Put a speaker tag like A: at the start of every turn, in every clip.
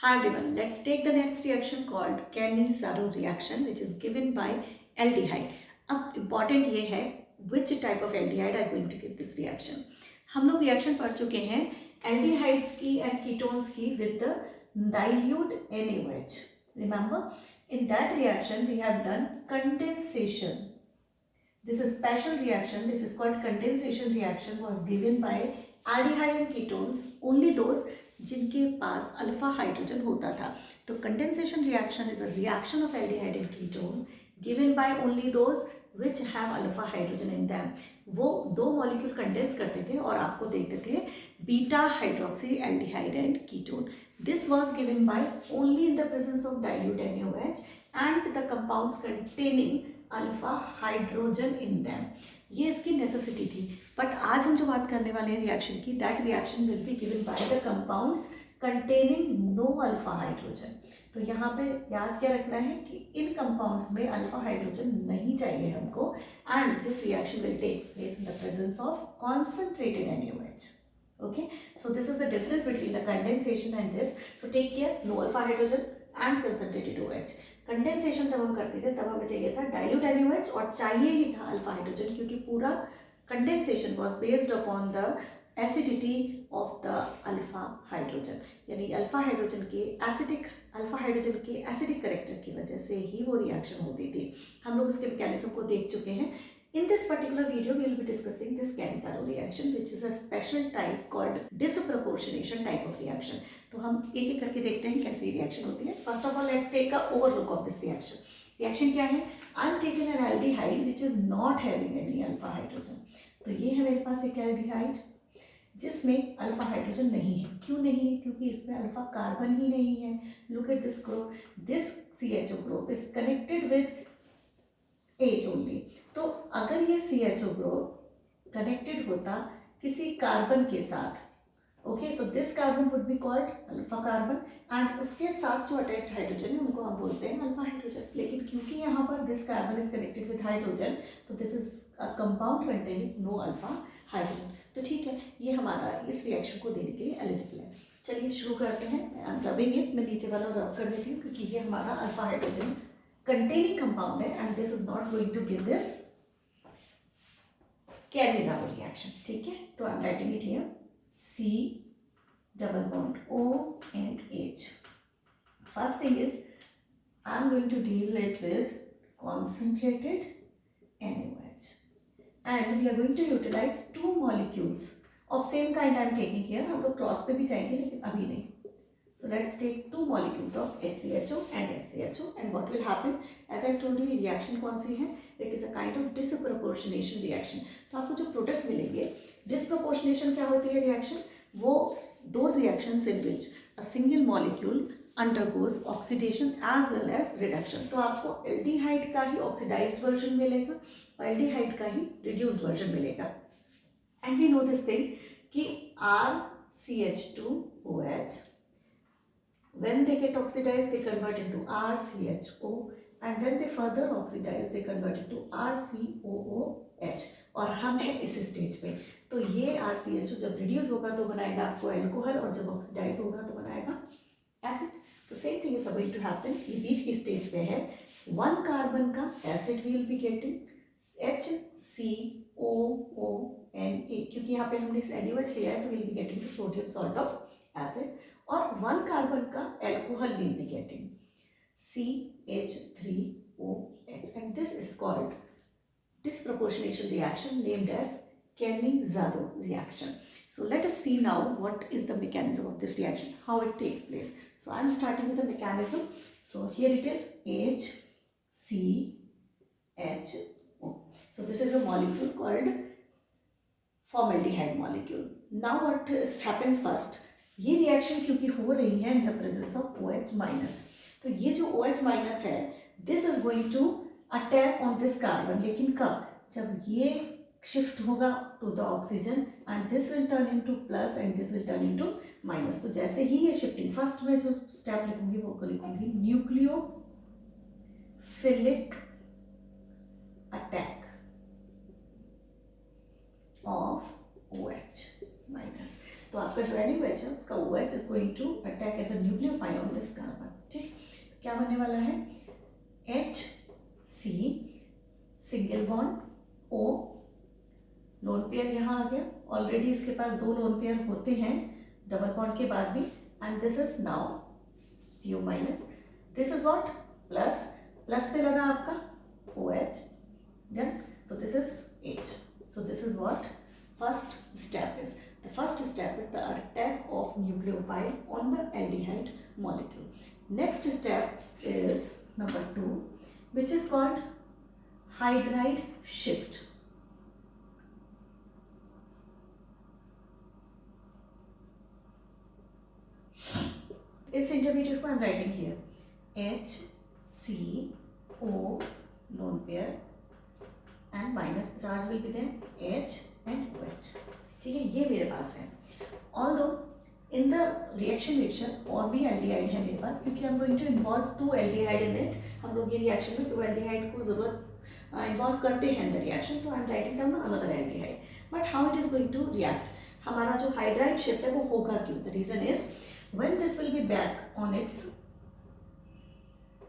A: Hi everyone, let's take the next reaction called Cannizzaro reaction which is given by aldehyde. अब important ये है which type of aldehyde are going to give this reaction. हम लोग reaction पढ़ चुके हैं aldehydes की and ketones की with the dilute NaOH. Remember, in that reaction we have done condensation. This is special reaction which is called condensation reaction was given by aldehyde and ketones, only those जिनके पास alpha hydrogen होता था. तो condensation reaction is a reaction of aldehyde and ketone given by only those which have alpha hydrogen in them. वो दो molecule condense करते थे और आपको देखते थे beta hydroxy aldehyde and ketone. This was given by only in the presence of dilute NaOH and the compounds containing alpha hydrogen in them. ये इसकी नेसेसिटी थी. बट आज हम जो बात करने वाले हैं रिएक्शन की, that reaction will be given by the compounds containing no alpha hydrogen. तो यहाँ पे याद क्या रखना है कि इन कंपाउंड्स में अल्फा हाइड्रोजन नहीं चाहिए हमको. And this reaction will takes place in the presence of concentrated NaOH. Okay, so this is the difference between the condensation and this. So take care, no alpha hydrogen and concentrated OH. Condensation जब हम करते थे तब हमें चाहिए था dilute NaOH और चाहिए ही था अल्फा हाइड्रोजन, क्योंकि पूरा condensation was based upon the acidity of the alpha hydrogen. यानी अल्फा हाइड्रोजन के एसिडिक करेक्टर की वजह से ही वो रिएक्शन होती थी. हम लोग उसके मैकेनिज्म को देख चुके हैं. In this particular video, we will be discussing this Cannizzaro reaction, which is a special type called disproportionation type of reaction. तो हम एक एक करके देखते हैं कैसी रिएक्शन होती है. First of all, let's take a overlook of this reaction. Reaction क्या है? I am taking an aldehyde which is not having any alpha hydrogen. तो ये है मेरे पास एक aldehyde जिसमें अल्फा हाइड्रोजन नहीं है. क्यों नहीं है? क्योंकि इसमें अल्फा कार्बन ही नहीं है. Look at this group. This CHO group is connected with H only. तो अगर ये CHO ग्रुप कनेक्टेड होता किसी कार्बन के साथ, ओके, तो this carbon would be called alpha carbon and उसके साथ जो अटैच्ड हाइड्रोजन है उनको हम बोलते हैं अल्फा हाइड्रोजन. लेकिन क्योंकि यहाँ पर this carbon is connected with hydrogen, तो this is a compound containing no alpha hydrogen. तो ठीक है, ये हमारा इस रिएक्शन को देने के लिए एलिजिबल है. चलिए शुरू करते हैं. आई एम रबिंग इट, मैं नीचे वाला रब कर देती हूँ क्योंकि ये हमारा अल्फा हाइड्रोजन containing compound है and this is not going to give this Cannizzaro reaction. ठीक है, तो I'm writing it here, C double bond O and H. First thing is I'm going to deal it with concentrated NaOH and we are going to utilize two molecules of same kind. I'm taking here, हम लोग cross पे भी जाएंगे लेकिन अभी नहीं. So let's take two molecules of HCHO and SCHO and what will happen, as I told you, reaction कौन सी है? It is a kind of disproportionation reaction. तो आपको जो प्रोडक्ट मिलेंगे, disproportionation क्या होती है रिएक्शन? वो those reactions in which a single molecule undergoes oxidation as well as reduction. तो आपको एल्डिहाइड का ही ऑक्सीडाइज्ड वर्जन मिलेगा और एल्डिहाइड का ही रिड्यूस्ड वर्जन मिलेगा. And we know this thing कि RCH2OH, when they get oxidized they convert into RCHO and then they further oxidize, they convert into RCOOH. और हम हैं इस स्टेज पे. तो ये RCHO जब रिड्यूस होगा तो बनाएगा आपको एल्कोहल और जब ऑक्सीडाइज होगा तो बनाएगा एसिड. तो same thing is going to happen. ये बीच की स्टेज पे है. वन कार्बन का acid we will be getting HCOONA, क्योंकि यहाँ पे हमने इस NaOH लिया है तो will be getting sodium salt of acid. और वन कार्बन का alcohol will be getting CH3OH and this is called disproportionation reaction named as Cannizzaro reaction. So let us see now what is the mechanism of this reaction, how it takes place. So I am starting with the mechanism. So here it is HCHO. So this is a molecule called formaldehyde molecule. Now what happens first, ये reaction क्योंकि हो रही है in the presence of OH minus, तो ये जो OH minus है this is going to attack on this carbon. लेकिन कब? जब ये शिफ्ट होगा to the oxygen and this will turn into plus and this will turn into minus. तो जैसे ही ये शिफ्टिंग, फर्स्ट में जो स्टेप लिखूंगी वो लिखूंगी nucleophilic attack of OH minus. तो आपका जो NaOH है उसका OH is going to attack as a nucleophile on this carbon, ठीक। क्या बनने वाला है, H C single bond O, lone pair यहाँ आ गया, ऑलरेडी इसके पास 2 लोन पेयर होते हैं डबल बॉन्ड के बाद भी, and this is now Q minus, this is what, plus, plus पे लगा आपका OH, डन। तो this is H, so this is what first step is. The first step is the attack of nucleophile on the aldehyde molecule. Next step is number 2, which is called hydride shift. इस intermediate को आई am writing here H C O lone pair and minus charge will be there H and OH, ठीक है, ये मेरे पास है। Although in the reaction mixture और भी एल्डिहाइड है मेरे पास, क्योंकि हम going to involve 2 aldehyde in it, हम लोग ये रिएक्शन में 2 एल्डिहाइड को जरूरत इन्वॉल्व करते हैं इन द रिएक्शन, तो I am writing down another aldehyde, but how it is going to react, हमारा जो हाइड्राइड शिफ्ट है वो होगा क्यों, the reason is when this will be back on its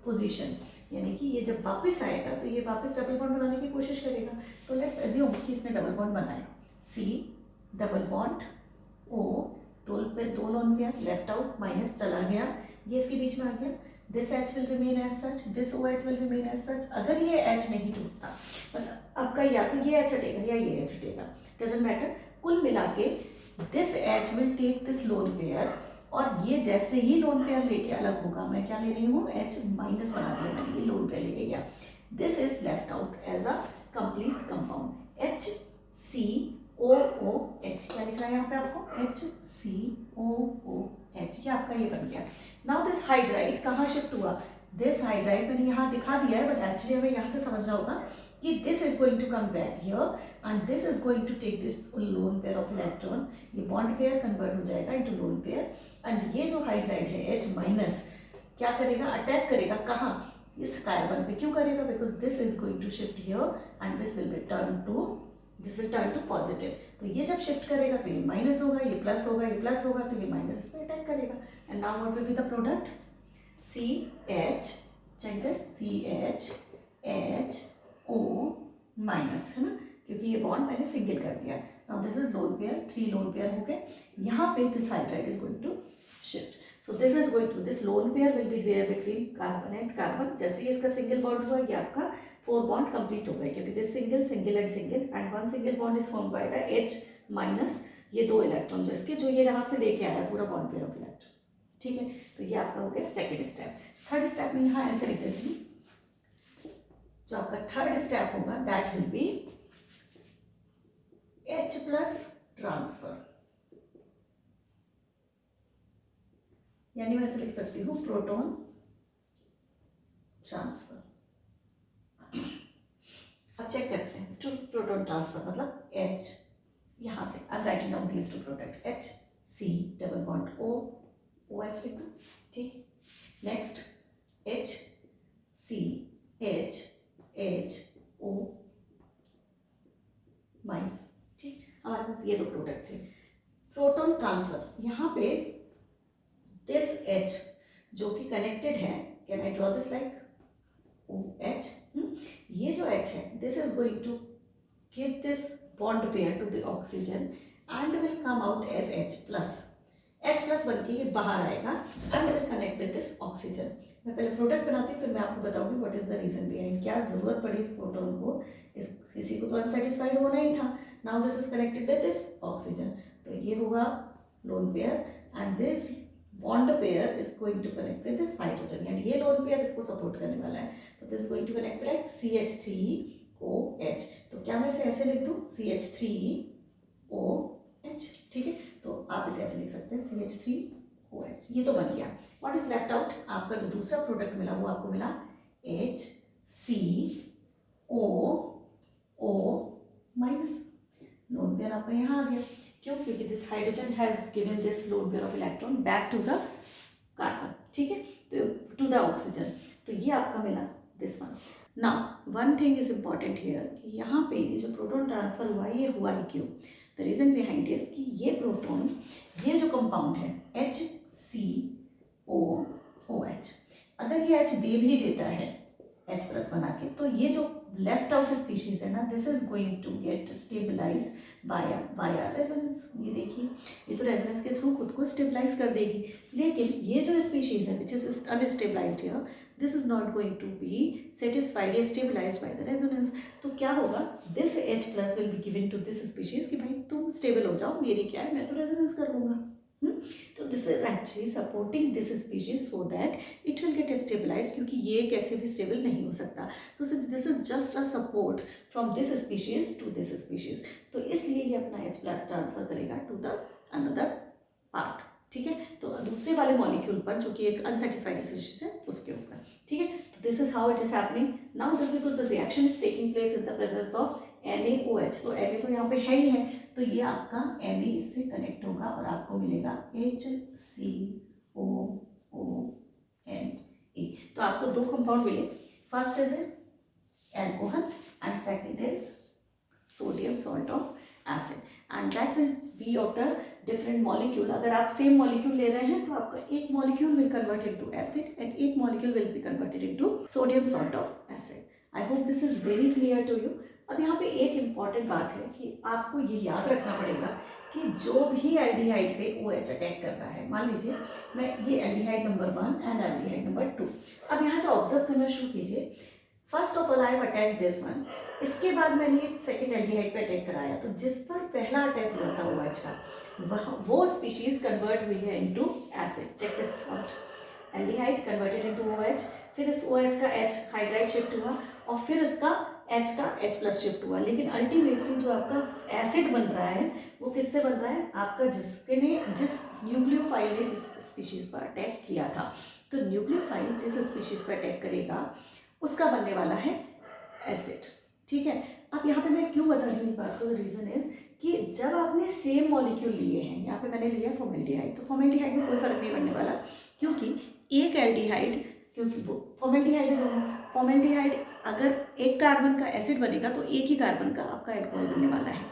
A: position, यानी कि ये जब वापस आएगा तो ये वापस डबल बॉन्ड बनाने की कोशिश करेगा। तो लेट्स अज्यूम कि इसने डबल बॉन्ड बनाया, C डबल बॉन्ड O, दो lone pair left out, minus चला गया, ये इसके बीच में आ गया, this H will remain as such, this OH will remain as such. अगर ये H नहीं टूटता, मतलब आपका या तो ये H हटेगा या ये H हटेगा, डजंट मैटर, कुल मिला के this H will take this lone pair, और ये जैसे ही लोन पेयर लेके अलग होगा, मैं क्या ले रही हूँ, H माइनस बना दिया मैंने, ये लोन पेयर लेके गया, this is left out as a complete compound H C O O H, क्या लिख रहा है यहाँ पे आपको, H C O O H, ये आपका ये बन गया। नाउ दिस हाइड्राइड कहाँ शिफ्ट हुआ, दिस हाइड्राइड मैंने यहाँ दिखा दिया है, बट एक्चुअली हमें यहाँ से समझना होगा कि this is going to come back here and this is going to take this lone pair of electron, ये बॉन्ड पेयर कन्वर्ट हो जाएगा इनटू लोन पेयर, एंड ये जो हाइड्राइड है H माइनस क्या करेगा, अटैक करेगा कहाँ, इस कार्बन पे, क्यों करेगा, because this is going to shift here and this will turn to positive, तो ये जब शिफ्ट करेगा तो ये माइनस होगा, ये प्लस होगा, ये प्लस होगा, तो ये माइनस इस पे अटैक करेगा, and now what will be the product, CH, check this, CH H O minus, है ना, क्योंकि ये बॉन्ड मैंने सिंगल कर दिया। Now this is lone pair, 3 lone pair हो गए, यहाँ पे this hydride is going to shift, so this is going to, this lone pair will be there between carbon and carbon, जैसे ही इसका सिंगल बॉन्ड हुआ, ये आपका 4 बॉन्ड कंप्लीट हो गए, क्योंकि this single single and one single bond is formed by the H minus, ये 2 इलेक्ट्रॉन जिसके जो ये यहाँ से लेके आया पूरा बॉन्ड पेयर ऑफ इलेक्ट्रॉन, ठीक है, तो ये आपका हो गया सेकेंड स्टेप। थर्ड स्टेप में यहाँ ऐसे लिख देती हूँ, जो आपका थर्ड स्टेप होगा that will be H plus transfer, यानी मैं ऐसे लिख सकती हूँ प्रोटॉन ट्रांसफर। अब चेक करते हैं, टू प्रोटॉन ट्रांसफर मतलब H, यहाँ से आई am writing down these two product, H C double bond O OH लिख दो, ठीक, next H C H H O minus, ठीक, हमारे पास ये 2 प्रोडक्ट थे। प्रोटॉन ट्रांसफर, यहाँ पे दिस H जो कि कनेक्टेड है, can I draw this like OH, ये जो H है, this is going to give this bond pair to the oxygen and will come out as H plus बन के ये बाहर आएगा and will connect with this oxygen. मैं पहले प्रोडक्ट बनाती हूँ, फिर मैं आपको बताऊंगी what is the reason behind, क्या जरूरत पड़ी इस प्रोटॉन को, इसी को तो अनसेटिस्फाइड होना ही था। Now this is connected with this oxygen, तो ये होगा lone pair and this bond pair is going to connect with this hydrogen, यानी ये लोन पेयर इसको सपोर्ट करने वाला है, तो this going to connect like CH3OH, तो क्या मैं इसे ऐसे लिख दूँ CH3OH, ठीक है, तो आप इसे ऐसे लिख सकते हैं CH3OH, ये तो बन गया। व्हाट इज लेफ्ट आउट, आपका जो दूसरा प्रोडक्ट मिला वो आपको मिला HCOO माइनस, लोन पेयर आपका यहाँ आ गया, क्यों, क्योंकि this hydrogen has given this lone pair of electron back to the carbon, ठीक है, टू द ऑक्सीजन, तो ये आपका मिला this one. Now one thing is important here कि यहाँ पे ये जो प्रोटॉन ट्रांसफर हुआ ये हुआ ही क्यों, द रीजन बिहाइंड इज कि ये प्रोटॉन, ये जो कंपाउंड है HCOO अगर ये H दे भी देता है H प्लस बना के, तो ये जो लेफ्ट आउट स्पीशीज है ना, this is going to get stabilised by resonance. ये देखिए, ये तो रेजोनेंस के थ्रू खुद को स्टेबलाइज कर देगी, लेकिन ये जो स्पीशीज है which is unstabilised here, this is not going to be satisfied या स्टेबलाइज्ड बाय द रेजोनेंस। तो क्या होगा, this H plus will be given to this species कि भाई तुम स्टेबल हो जाओ, मेरी क्या है, मैं तो रेजोनेंस कर लूंगा। तो this is actually supporting this species so that it will get stabilise, क्योंकि ये कैसे भी स्टेबल नहीं हो सकता। तो this is just a support from this species to this species, तो इसलिए ये अपना H प्लस ट्रांसफर करेगा टू द अनदर पार्ट। ठीक है, तो दूसरे वाले मॉलिक्यूल पर जो कि एक अनसेटिस्फाइड स्पीशीज है उसके ऊपर। ठीक है, तो this is how it is happening now, just because the reaction is taking place in the presence of NaOH। तो Na तो यहाँ पे है ही है, तो ये आपका Na इससे कनेक्ट होगा और आपको मिलेगा HCOONA। तो आपको दो कंपाउंड मिले, first is alcohol and second is sodium salt of acid, and that will be of the different molecule. अगर आप सेम मॉलिक्यूल ले रहे हैं तो आपका एक molecule will convert into acid and एक molecule will be converted into sodium salt of acid. I hope this is very clear to you. अब यहाँ पे एक इम्पॉर्टेंट बात है कि आपको ये याद रखना पड़ेगा कि जो भी एल्डिहाइड पे OH अटैक कर रहा है, मान लीजिए मैं ये aldehyde number 1 and aldehyde number 2, अब यहाँ से ऑब्जर्व करना शुरू कीजिए। First of all I have attack this one, इसके बाद मैंने सेकेंड एल्डिहाइड पे अटैक कराया, तो जिस पर पहला अटैक हुआ था OH का, वो स्पीशीज कन्वर्ट हुई है into acid. Check this out, aldehyde converted into OH, फिर इस OH का H हाइड्राइड शिफ्ट हुआ और फिर इसका H का H प्लस शिफ्ट हुआ, लेकिन अल्टीमेटली जो आपका एसिड बन रहा है वो किससे बन रहा है, आपका जिस न्यूक्लियोफाइल ने जिस स्पीशीज पर अटैक किया था। तो न्यूक्लियोफाइल जिस स्पीशीज पर अटैक करेगा उसका बनने वाला है एसिड। ठीक है, अब यहाँ पे मैं क्यों बता रही हूँ इस बात को, रीजन इज कि जब आपने सेम मॉलिक्यूल लिए हैं, यहाँ पे मैंने लिया फॉर्मेल्डिहाइड, तो फॉर्मेल्डिहाइड में कोई फर्क नहीं पड़ने वाला, क्योंकि एक एल्डिहाइड, क्योंकि वो फॉर्मेल्डिहाइड है दोनों, फॉर्मेल्डिहाइड अगर एक कार्बन का एसिड बनेगा तो एक ही कार्बन का आपका एल्कोहल बनने वाला है।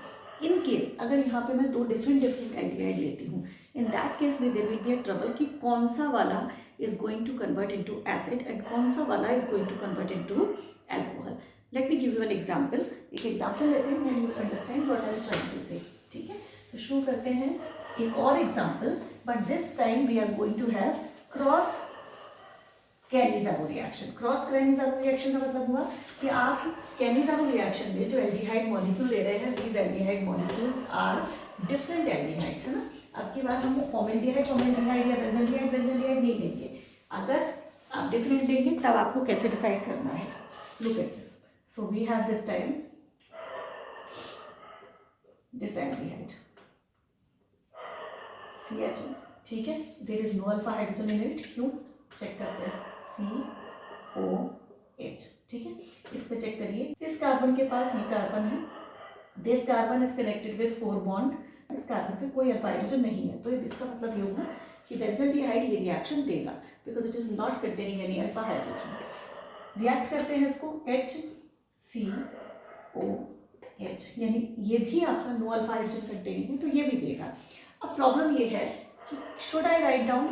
A: इन केस अगर यहाँ पे मैं दो डिफरेंट एल्डिहाइड लेती हूँ, इन दैट केस में there will be a trouble कि कौन सा वाला is going to convert into acid and कौन सा वाला is going to convert into alcohol. Let me give you an example, एक एग्जांपल लेते हैं, then you understand what I am trying to say. ठीक है, तो शुरू करते हैं एक और example, but this time we are going to have cross Cannizzaro reaction. Cross Cannizzaro reaction का मतलब हुआ कि आप कैनिज़ारो रिएक्शन में जो एल्डिहाइड मॉलिक्यूल ले रहे हैं, these aldehyde molecules are different aldehydes, है ना। अब की बार हम फॉर्मेल्डिहाइड या बेंजल्डिहाइड नहीं लेंगे, अगर आप डिफरेंट लेंगे तब आपको कैसे डिसाइड करना है। Look at this, so we have this time this aldehyde CH, ठीक है, there is no alpha hydrogen in it, क्यों चेक करते हैं, COH, ठीक है, इस पे चेक करिए, इस कार्बन के पास ये कार्बन है, this carbon is connected with 4 bond, इस कार्बन पे कोई अल्फा हाइड्रोजन नहीं है, तो इसका मतलब ये होगा कि बेंजल्डिहाइड ये रिएक्शन देगा because it is not containing any alpha hydrogen. React करते हैं इसको HCOH, यानी ये भी आपका नो अल्फा हाइड्रोजन कंटेनिंग है, तो ये भी देगा। अब प्रॉब्लम ये है कि should I write down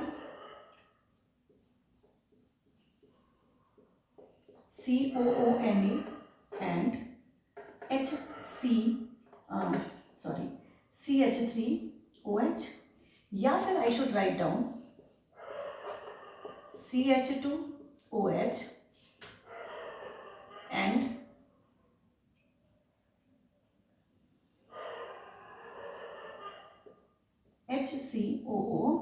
A: COONA and CH3OH, या फिर I should write down CH2OH and HCOON।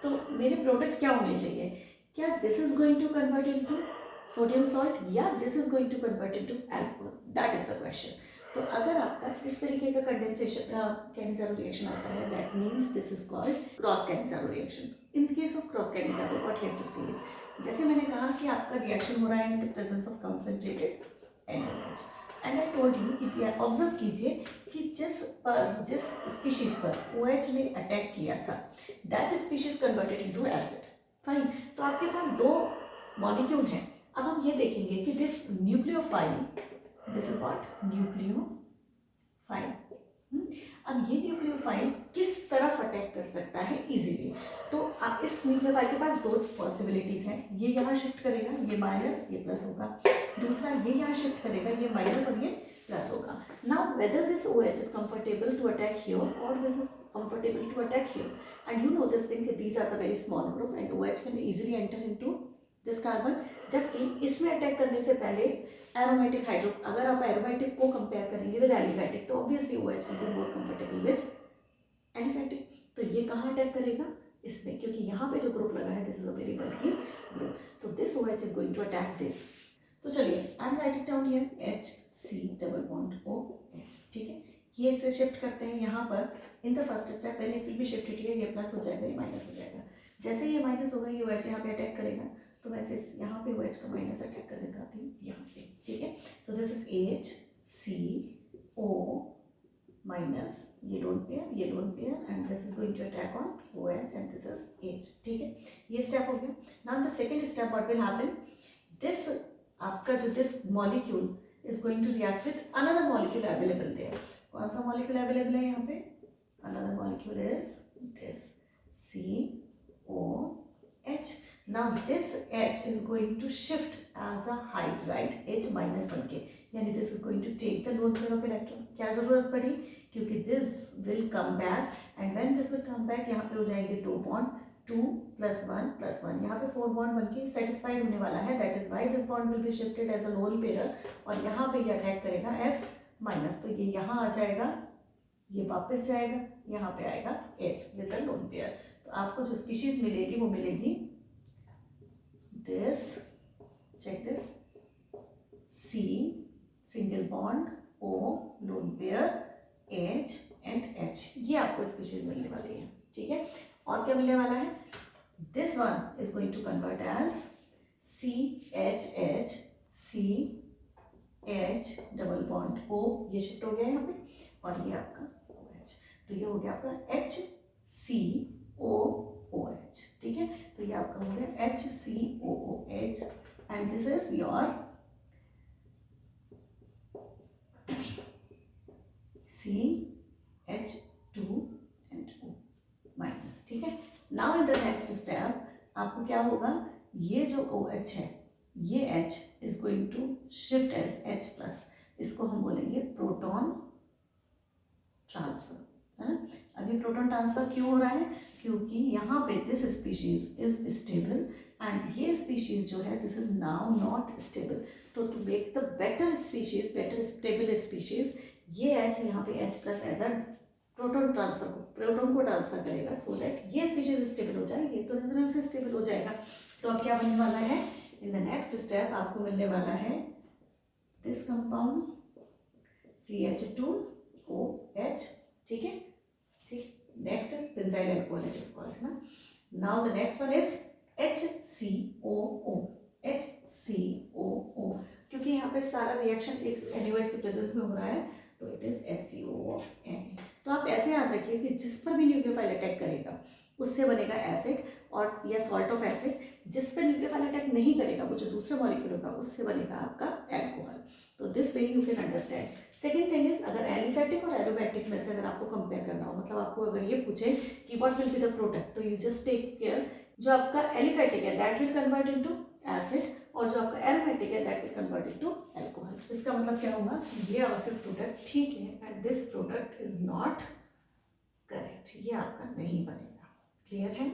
A: तो मेरे प्रोडक्ट क्या होने चाहिए, क्या this is going to convert into sodium salt या this is going to convert into alcohol, that is the question. तो अगर आपका इस तरीके का कंडेंसेशन कैनिज़ारो रिएक्शन आता है, that means this is called cross Cannizzaro reaction. In case of cross Cannizzaro what you have to see is, जैसे मैंने कहा कि आपका रिएक्शन हो रहा है in presence of concentrated NaOH, and I told you कि ऑब्जर्व कीजिए कि जिस स्पीशीज पर OH ने अटैक किया था, that species converted into acid. Fine, तो आपके पास दो मॉलिक्यूल हैं। अब हम ये देखेंगे कि this nucleophile, this is what nucleophile, अब ये न्यूक्लियोफाइल किस तरफ अटैक कर सकता है इजीली, तो आप इस न्यूक्लियोफाइल के पास दो पॉसिबिलिटीज हैं, ये यहाँ शिफ्ट करेगा, ये माइनस, ये प्लस होगा, दूसरा ये यहाँ शिफ्ट करेगा, ये माइनस और ये प्लस होगा. Now whether this OH is comfortable to attack here or this is comfortable to attack here, and you know this thing that these are the very small group and OH can easily enter into this carbon, जबकि इसमें attack करने से पहले aromatic hydro, अगर आप aromatic को compare करेंगे with aliphatic तो obviously OH will be more comfortable with aliphatic. तो ये कहाँ अटैक करेगा, इसमें, क्योंकि यहाँ पे जो ग्रुप लगा है this is a very bulky group, तो this OH is going to attack this. तो चलिए I am writing down here HC double bond OH. ठीक है, ये इसे शिफ्ट करते हैं यहाँ पर इन द फर्स्ट स्टेप, पहले it will be shifted here, ये प्लस हो जाएगा, ये माइनस हो जाएगा. जैसे ये माइनस होगा ये OH यहाँ पे अटैक करेगा, तो वैसे यहाँ पे OH का माइनस अटैक कर दिखाती हूँ यहाँ पे. ठीक है, so this is HCO minus, ये lone pair and this is going to attack on OH and this is H. ठीक है, ये स्टेप हो गया. Now the second step what will happen, this आपका जो this molecule is going to react with another molecule available there. कौन सा molecule available है यहाँ पे, another molecule is this COH. Now this H is going to shift as a height, right? H minus बन के, यानी this is going to take the lone pair of electron. क्या जरूरत पड़ी, क्योंकि this will come back and when this will come back यहाँ पे हो जाएंगे दो बॉन्ड, 2 + 1 + 1, यहाँ पे 4 बॉन्ड बन के सेटिस्फाइड होने वाला है. That is why this bond will be shifted as a lone pair और यहाँ पे ये अटैक करेगा एस माइनस, तो ये यहाँ आ जाएगा, ये वापस जाएगा, यहाँ पे आएगा H with the lone pair. तो आपको जो स्पीशीज मिलेगी वो मिलेगी this, check this, C single bond, O lone pair, H and H, ये आपको स्पीशीज मिलने वाली है. ठीक है, और क्या मिलने वाला है, this one is going to convert as CHH, CH double bond O, ये शिफ्ट हो गया यहाँ पे, और ये आपका OH, तो ये हो गया आपका HCOOH. ठीक है, तो ये आपका हो गया HCOOH and this is your CH2 and O minus. ठीक है, now in the next step आपको क्या होगा, ये जो OH है ये H is going to shift as H plus, इसको हम बोलेंगे प्रोटॉन ट्रांसफर, है ना. अभी प्रोटॉन ट्रांसफर क्यों हो रहा है, क्योंकि यहाँ पे this species is stable and ये स्पीशीज जो है this is now not stable. तो to make the better species, better stable species, ये H यहाँ पे H plus as a proton transfer को, प्रोटॉन को ट्रांसफर करेगा सो दैट ये स्पीशीज स्टेबल हो जाए, ये तो रेजोनेंस से स्टेबल हो जाएगा. तो अब क्या बनने वाला है, इन द नेक्स्ट स्टेप आपको मिलने वाला है दिस कंपाउंड CH2OH. ठीक है, ठीक, next is benzyl alcohol it is called, है ना. Now the next one is HCOO, HCOO, क्योंकि यहाँ पे सारा रिएक्शन एक NaOH के प्रेजेंस में हो रहा है तो इट इज HCOON. तो आप ऐसे याद रखिए कि जिस पर भी न्यूक्लियोफाइल अटैक करेगा उससे बनेगा एसिड और या सॉल्ट ऑफ एसिड, जिस पर न्यूक्लियोफाइल अटैक नहीं करेगा वो जो दूसरा मॉलिक्यूल होगा उससे बनेगा आपका एल्कोहल. तो this way you can understand. Second thing is, अगर एलिफेटिक और एरोमेटिक में से अगर आपको कंपेयर करना हो, मतलब आपको अगर ये पूछे कि what will be the product, तो यू जस्ट टेक केयर, जो आपका एलिफेटिक है that will convert into acid और जो आपका एरोमेटिक है that will convert into alcohol. इसका मतलब क्या होगा, ये आपका प्रोडक्ट ठीक है and this product is not correct, ये आपका नहीं बनेगा. क्लियर है.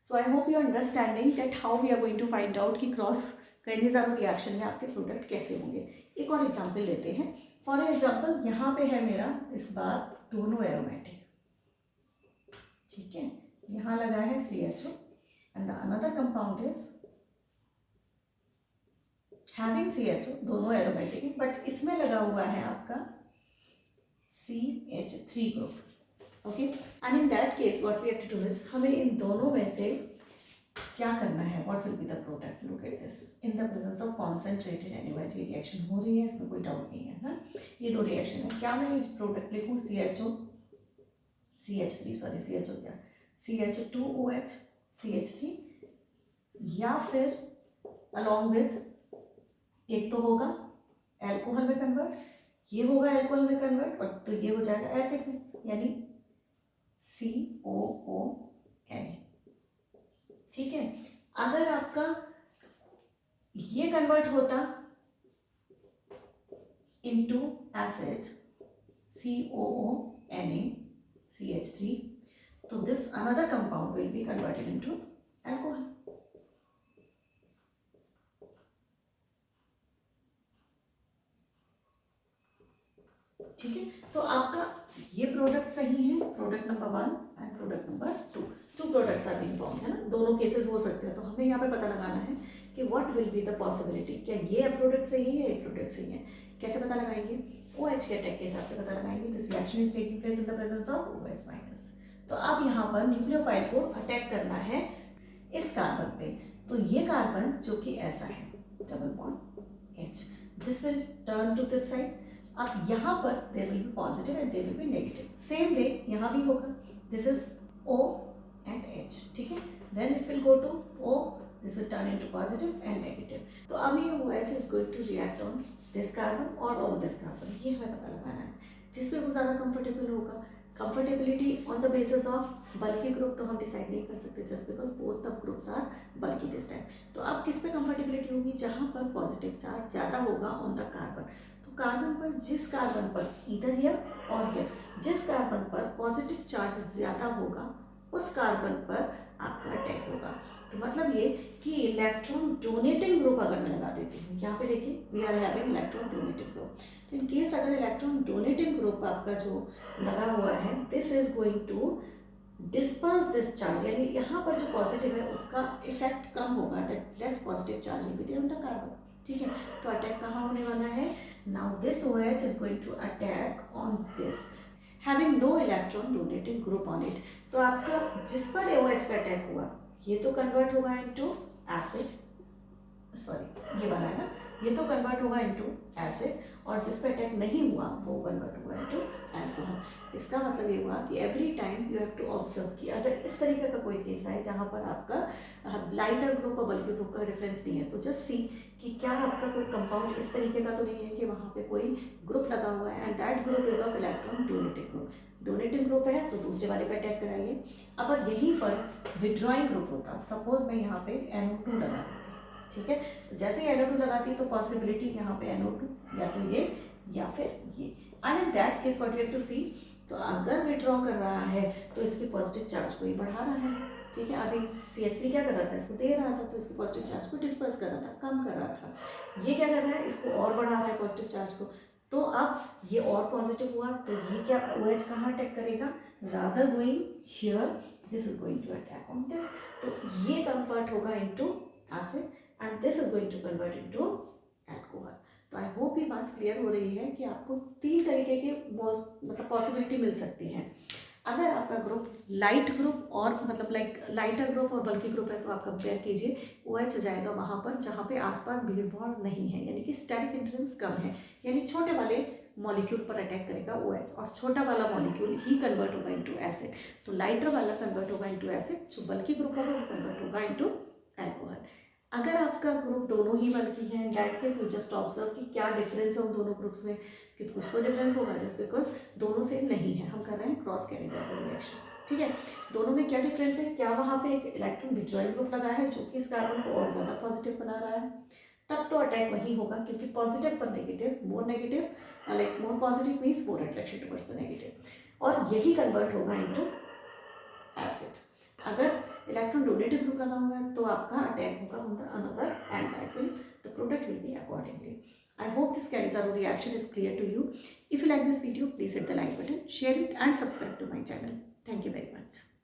A: So I hope you understanding that how we are going to find out कि क्रॉस काइनेजारो रिएक्शन में आपके प्रोडक्ट कैसे होंगे. एक और एग्जांपल लेते हैं. फॉर एग्जांपल यहाँ पे है मेरा इस बार दोनों एरोमेटिक, ठीक है, यहाँ लगा है CHO and the another compound is having CHO, दोनों एरोमेटिक है बट इसमें लगा हुआ है आपका CH3 group. Okay, and in that case what we have to do is, हमें इन दोनों में से क्या करना है, what will be the product. Look at this, in the presence of concentrated NaOH reaction हो रही है, इसमें कोई डाउट नहीं है ना. ये दो रिएक्शन है, क्या मैं ये प्रोडक्ट लिखूँ CHO क्या CH2OH CH3, या फिर अलॉन्ग विथ एक तो होगा एल्कोहल में कन्वर्ट ये होगा एल्कोहल में कन्वर्ट, और तो ये हो जाएगा एसिड में, यानी COONA। ठीक है, अगर आपका ये कन्वर्ट होता इनटू एसिड COONA CH3, तो this another compound will be converted into alcohol. ठीक है, तो आपका ये प्रोडक्ट सही है, product number 1 and product number 2, two products are being formed, है ना, दोनों केसेस हो सकते हैं। तो हमें यहाँ पे पता लगाना है कि what will be the possibility, क्या ये प्रोडक्ट सही है या ये प्रोडक्ट सही है। कैसे पता लगाएंगे, OH के अटैक के हिसाब से पता लगाएंगे। This reaction is taking place in the presence of OH minus. तो अब यहाँ पर न्यूक्लियोफाइल को अटैक करना है इस कार्बन पे, तो ये कार्बन जो कि ऐसा है, double bond H, this will turn to this side. अब यहाँ पर there will be positive and there will be negative, same way यहाँ भी होगा, this is O and H, ठीक है, then it will go to O, this will turn into positive and negative. तो अब ये OH is going to react on this carbon और on this carbon, ये हमें पता लगाना है, जिसमें वो ज़्यादा कंफर्टेबल होगा। Comfortability on the basis of bulky group तो हम डिसाइड नहीं कर सकते, just because both the groups are bulky this time. तो अब किस पे कंफर्टेबिलिटी होगी, जहाँ पर पॉजिटिव चार्ज ज़्यादा होगा ऑन द कार्बन। तो कार्बन पर, जिस कार्बन पर, इधर हियर और हियर, जिस कार्बन पर पॉजिटिव चार्ज ज़्यादा होगा उस कार्बन पर आपका अटैक होगा। तो मतलब ये कि इलेक्ट्रॉन डोनेटिंग ग्रुप अगर मैं लगा देती हूँ, यहाँ पे देखिए we are having electron donating group, तो इन केस अगर इलेक्ट्रॉन डोनेटिंग ग्रुप आपका जो लगा हुआ है, this is going to disperse this charge, यानी यहाँ पर जो पॉजिटिव है उसका इफेक्ट कम होगा, that less positive charge will be there on the carbon. ठीक है, तो अटैक कहाँ होने वाला है, now this OH is going to attack on this having no electron donating group on it. तो आपका जिस पर OH का अटैक हुआ ये तो कन्वर्ट होगा इनटू एसिड, सॉरी ये वाला है ना, ये तो कन्वर्ट होगा इनटू एसिड, और जिस पर अटैक नहीं हुआ वो कन्वर्ट होगा इनटू एल्कोहल। इसका मतलब ये हुआ कि every time you have to observe कि अगर इस तरीके का कोई केस है जहाँ पर आपका लाइटर ग्रुप और बल्कि ग्रुप का डिफरेंस नहीं है, तो जस्ट सी कि क्या आपका कोई कंपाउंड इस तरीके का तो नहीं है कि वहाँ पे कोई ग्रुप लगा हुआ है and that group is of electron donating group. Donating group है तो दूसरे वाले पे अटैक कराइए। अगर यहीं पर विड्रॉइंग ग्रुप होता, सपोज मैं यहाँ पे NO2 लगा देती, ठीक है, तो जैसे ही NO2 लगाती तो पॉसिबिलिटी यहाँ पे NO2 या तो ये या फिर ये, and in that case what you have to see, तो अगर विड्रॉ कर रहा है तो इसके पॉजिटिव चार्ज को ही बढ़ा रहा है। ठीक है, अभी CH3 क्या कर रहा था, इसको दे रहा था तो इसके पॉजिटिव चार्ज को डिस्पर्स कर रहा था, कम कर रहा था। ये क्या कर रहा है, इसको और बढ़ा रहा है पॉजिटिव चार्ज को। तो अब ये और पॉजिटिव हुआ तो ये क्या OH कहाँ अटैक करेगा, rather going here, this is going to attack on this, तो ये कन्वर्ट होगा into acid and this is going to convert into alcohol. तो आई होप ये बात क्लियर हो रही है कि आपको 3 तरीके के मतलब पॉसिबिलिटी मिल सकती है। अगर आपका ग्रुप लाइट ग्रुप और मतलब लाइटर ग्रुप और बल्कि ग्रुप है तो आप कंपेयर कीजिए, OH जाएगा वहाँ पर जहाँ पे आसपास भीड़ भाड़ नहीं है, यानी कि स्टैटिक इंटरेंस कम है, यानी छोटे वाले मॉलिक्यूल पर अटैक करेगा OH, और छोटा वाला मॉलिक्यूल ही कन्वर्ट होगा इनटू एसिड। तो लाइटर वाला कन्वर्ट होगा इनटू एसिड, जो बल्कि ग्रुप होगा वो कन्वर्ट होगा इनटू एल्कोहल। अगर आपका ग्रुप दोनों ही बल्कि हैं, that case you just observe कि क्या डिफरेंस है उन दोनों ग्रुप्स में, कि कुछ तो डिफरेंस होगा जस्ट बिकॉज दोनों सेम नहीं है, हम कर रहे हैं क्रॉस कैरियर रिएक्शन। ठीक है, दोनों में क्या डिफरेंस है, क्या वहाँ पे एक इलेक्ट्रॉन विड्रॉइंग ग्रुप लगा है जो कि इस कार्बन को और ज़्यादा पॉजिटिव बना रहा है, तब तो अटैक वही होगा, क्योंकि पॉजिटिव पर negative like more positive means more attraction towards the negative, और यही कन्वर्ट होगा इनटू एसिड। अगर इलेक्ट्रॉन डोनेटिव ग्रुप लगा हुआ है तो आपका अटैक होगा on the another and that will the product will be accordingly. I hope this Kalizaro reaction is clear to you. If you like this video, please hit the like button, share it and subscribe to my channel. Thank you very much.